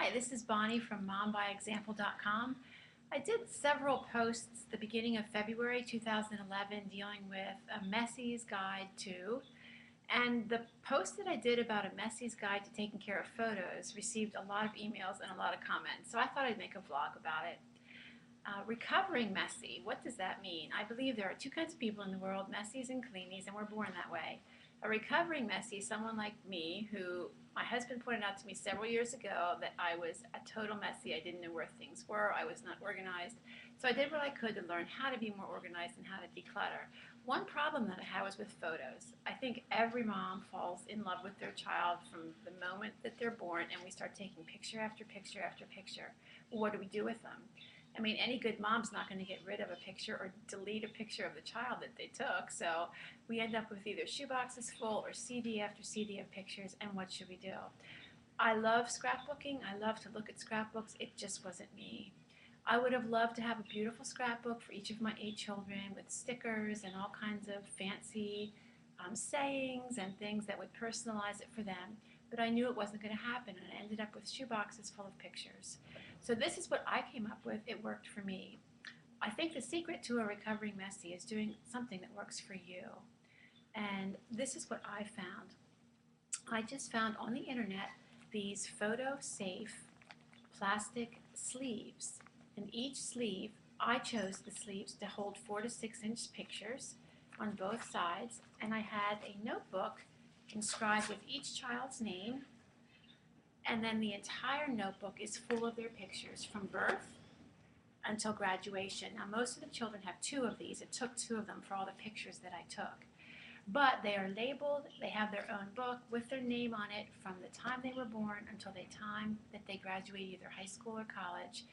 Hi, this is Bonnie from mombyexample.com. I did several posts the beginning of February 2011 dealing with a Messie's Guide to, and the post that I did about a Messie's Guide to taking care of photos received a lot of emails and a lot of comments, so I thought I'd make a vlog about it. Recovering messy, what does that mean? I believe there are two kinds of people in the world, messies and cleanies, and we're born that way. A recovering messy is someone like me who my husband pointed out to me several years ago that I was a total messy. I didn't know where things were. I was not organized. So I did what I could to learn how to be more organized and how to declutter. One problem that I had was with photos. I think every mom falls in love with their child from the moment that they're born, and we start taking picture after picture after picture. Well, what do we do with them? I mean, any good mom's not going to get rid of a picture or delete a picture of the child that they took, so we end up with either shoeboxes full or CD after CD of pictures, and what should we do? I love scrapbooking. I love to look at scrapbooks. It just wasn't me. I would have loved to have a beautiful scrapbook for each of my 8 children with stickers and all kinds of fancy sayings and things that would personalize it for them, but I knew it wasn't going to happen, and I ended up with shoeboxes full of pictures. So this is what I came up with. It worked for me. I think the secret to a recovering messy is doing something that works for you. And this is what I found. I just found on the internet these photo-safe plastic sleeves. And each sleeve, I chose the sleeves to hold 4 to 6 inch pictures on both sides. And I had a notebook inscribed with each child's name, and then the entire notebook is full of their pictures from birth until graduation. Now, most of the children have 2 of these. It took 2 of them for all the pictures that I took. But they are labeled, they have their own book with their name on it from the time they were born until the time that they graduate either high school or college.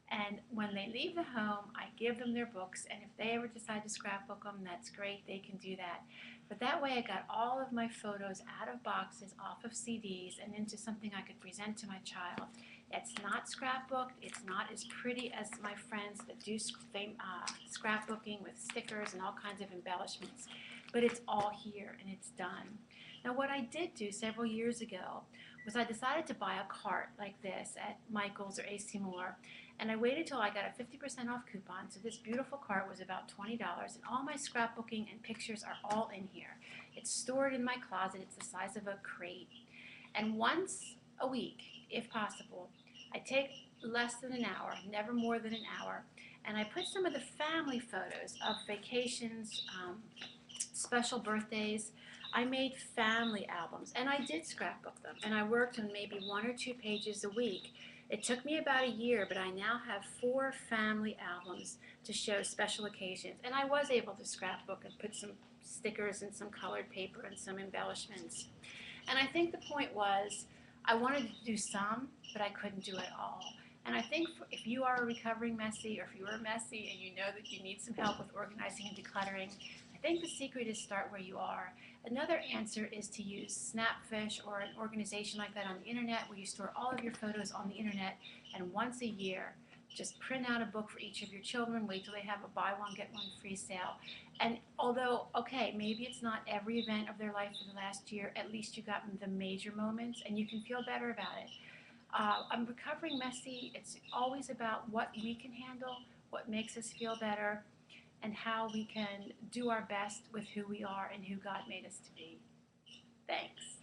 And when they leave the home, I give them their books, and if they ever decide to scrapbook them, that's great, they can do that. But that way I got all of my photos out of boxes, off of CDs, and into something I could present to my child. It's not scrapbooked, it's not as pretty as my friends that do scrapbooking with stickers and all kinds of embellishments, but it's all here and it's done. Now, what I did do several years ago was I decided to buy a cart like this at Michael's or AC Moore, and I waited till I got a 50% off coupon, so this beautiful cart was about $20, and all my scrapbooking and pictures are all in here. It's stored in my closet. It's the size of a crate. And once a week, if possible, I take less than an hour, never more than an hour, and I put some of the family photos of vacations, special birthdays. I made family albums, and I did scrapbook them, and I worked on maybe 1 or 2 pages a week. It took me about a year, but I now have 4 family albums to show special occasions, and I was able to scrapbook and put some stickers and some colored paper and some embellishments. And I think the point was I wanted to do some, but I couldn't do it all. And I think if you are a recovering messy, or if you are messy and you know that you need some help with organizing and decluttering, I think the secret is start where you are. Another answer is to use Snapfish or an organization like that on the internet, where you store all of your photos on the internet, and once a year just print out a book for each of your children, wait till they have a buy one get one free sale. And although, okay, maybe it's not every event of their life for the last year, at least you got the major moments and you can feel better about it. I'm recovering messy. It's always about what we can handle, what makes us feel better, and how we can do our best with who we are and who God made us to be. Thanks.